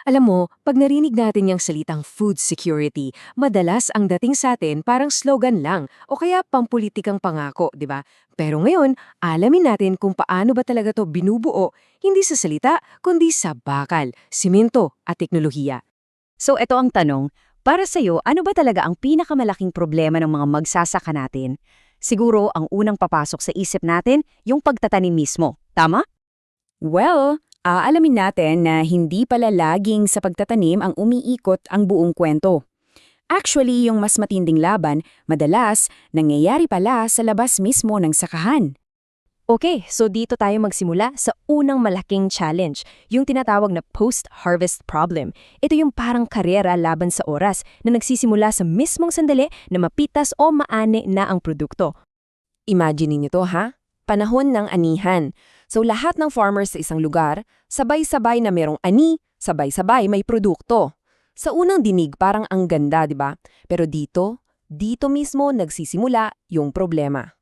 Alam mo, pag narinig natin yung salitang food security, madalas ang dating sa atin parang slogan lang o kaya pampulitikang pangako, di ba? Pero ngayon, alamin natin kung paano ba talaga to binubuo, hindi sa salita, kundi sa bakal, simento at teknolohiya. So ito ang tanong, para sa'yo, ano ba talaga ang pinakamalaking problema ng mga magsasaka natin? Siguro ang unang papasok sa isip natin, yung pagtatanim mismo. Tama? Well, aalamin natin na hindi pala laging sa pagtatanim ang umiikot ang buong kwento. Actually, yung mas matinding laban, madalas, nangyayari pala sa labas mismo ng sakahan. Okay, so dito tayo magsimula sa unang malaking challenge, yung tinatawag na post-harvest problem. Ito yung parang karera laban sa oras na nagsisimula sa mismong sandali na mapitas o maani na ang produkto. Imagine niyo to ha? Panahon ng anihan. So lahat ng farmers sa isang lugar, sabay-sabay na merong ani, sabay-sabay may produkto. Sa unang dinig parang ang ganda, di ba? Pero dito mismo nagsisimula yung problema.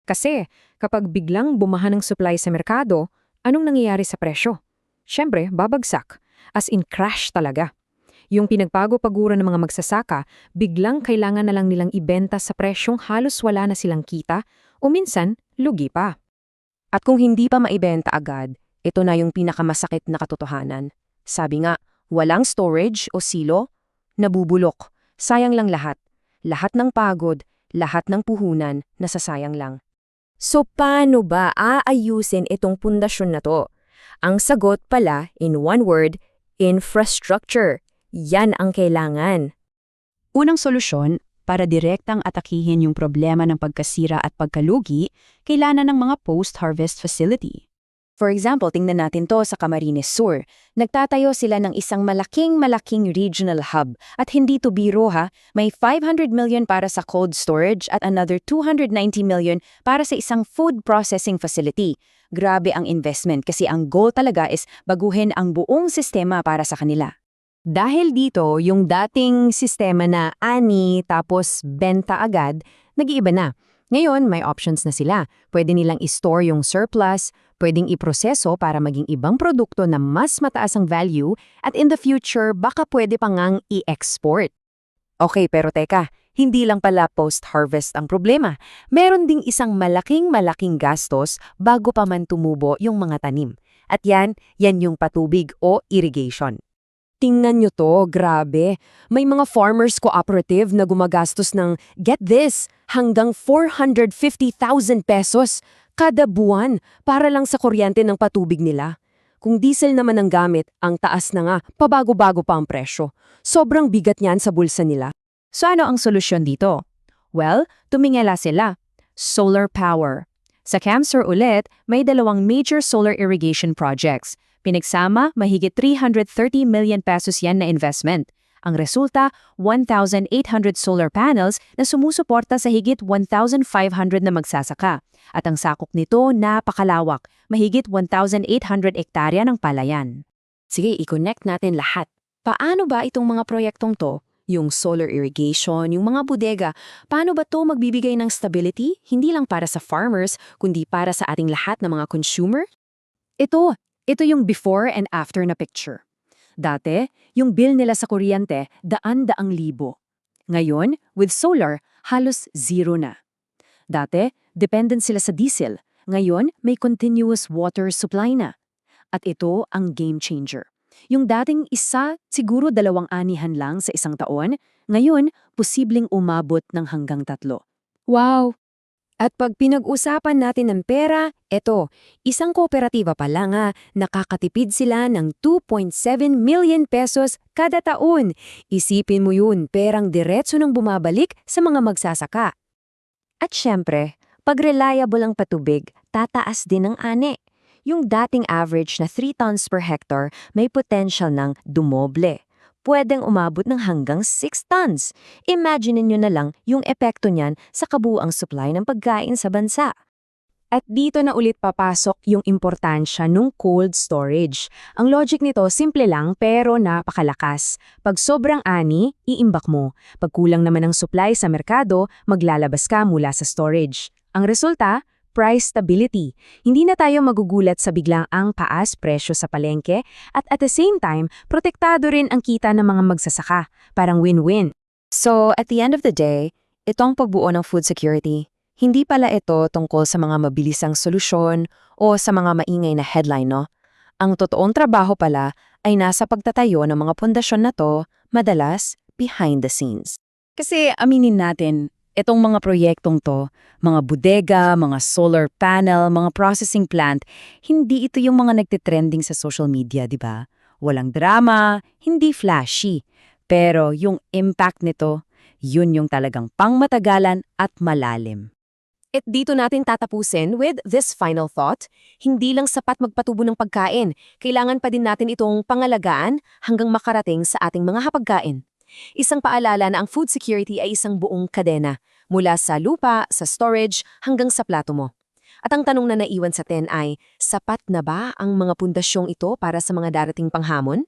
Kasi kapag biglang bumaha ng supply sa merkado, anong nangyayari sa presyo? Siyempre, babagsak. As in crash talaga. Yung pinagpago-pagura ng mga magsasaka, biglang kailangan na lang nilang ibenta sa presyong halos wala na silang kita o minsan, lugi pa. At kung hindi pa maibenta agad, ito na yung pinakamasakit na katotohanan. Sabi nga, walang storage o silo, nabubulok. Sayang lang lahat. Lahat ng pagod, lahat ng puhunan, nasasayang lang. So paano ba aayusin itong pundasyon na to? Ang sagot pala, in one word, infrastructure. Yan ang kailangan. Unang solusyon, para direktang atakihin yung problema ng pagkasira at pagkalugi, kailangan ng mga post-harvest facility. For example, tingnan natin to sa Camarines Sur. Nagtatayo sila ng isang malaking regional hub. At hindi to biro ha, may 500 million para sa cold storage at another 290 million para sa isang food processing facility. Grabe ang investment kasi ang goal talaga is baguhin ang buong sistema para sa kanila. Dahil dito, yung dating sistema na ani tapos benta agad, nag-iiba na. Ngayon, may options na sila. Pwede nilang i-store yung surplus, pwedeng iproseso para maging ibang produkto na mas mataas ang value, at in the future, baka pwede pa ngang i-export. Okay, pero teka, hindi lang pala post-harvest ang problema. Meron ding isang malaking gastos bago pa man tumubo yung mga tanim. At yan yung patubig o irrigation. Tingnan nyo to, grabe. May mga farmers cooperative na gumagastos ng, get this, hanggang 450,000 pesos kada buwan para lang sa kuryente ng patubig nila. Kung diesel naman ang gamit, ang taas na nga, pabago-bago pa ang presyo. Sobrang bigat niyan sa bulsa nila. So ano ang solusyon dito? Well, tumingala sila. Solar power. Sa Camsur ulit, may dalawang major solar irrigation projects. Pinagsama, mahigit 330 million pesos yan na investment. Ang resulta, 1,800 solar panels na sumusuporta sa higit 1,500 na magsasaka. At ang sakop nito napakalawak, mahigit 1,800 ektarya ng palayan. Sige, i-connect natin lahat. Paano ba itong mga proyektong to? Yung solar irrigation, yung mga bodega, paano ba to magbibigay ng stability? Hindi lang para sa farmers, kundi para sa ating lahat ng mga consumer? Ito yung before and after na picture. Dati, yung bill nila sa kuryente, daan-daang libo. Ngayon, with solar, halos zero na. Dati, dependent sila sa diesel. Ngayon, may continuous water supply na. At ito ang game changer. Yung dating siguro 2 anihan lang sa isang taon, ngayon, posibleng umabot ng hanggang 3. Wow! At pag pinag-usapan natin ng pera, isang kooperatiba pa lang nakakatipid sila ng 2.7 million pesos kada taon. Isipin mo yun, perang diretso nang bumabalik sa mga magsasaka. At syempre, pag reliable ang patubig, tataas din ang ani. Yung dating average na 3 tons per hectare may potential ng dumoble. Pwedeng umabot ng hanggang 6 tons. Imagine nyo na lang yung epekto niyan sa kabuuang supply ng pagkain sa bansa. At dito na ulit papasok yung importansya ng cold storage. Ang logic nito simple lang pero napakalakas. Pag sobrang ani, iimbak mo. Pag kulang naman ang supply sa merkado, maglalabas ka mula sa storage. Ang resulta, price stability. Hindi na tayo magugulat sa biglang ang taas presyo sa palengke at the same time, protektado rin ang kita ng mga magsasaka. Parang win-win. So, at the end of the day, itong pagbuo ng food security, hindi pala ito tungkol sa mga mabilisang solusyon o sa mga maingay na headline, no? Ang totoong trabaho pala ay nasa pagtatayo ng mga pundasyon na to, madalas behind the scenes. Kasi aminin natin, itong mga proyektong to, mga bodega, mga solar panel, mga processing plant, hindi ito yung mga nagtitrending sa social media, di ba? Walang drama, hindi flashy. Pero yung impact nito, yun yung talagang pangmatagalan at malalim. At dito natin tatapusin with this final thought, hindi lang sapat magpatubo ng pagkain, kailangan pa din natin itong pangalagaan hanggang makarating sa ating mga hapagkain. Isang paalala na ang food security ay isang buong kadena, mula sa lupa, sa storage, hanggang sa plato mo. At ang tanong na naiwan sa 10 ay, sapat na ba ang mga pundasyong ito para sa mga darating panghamon?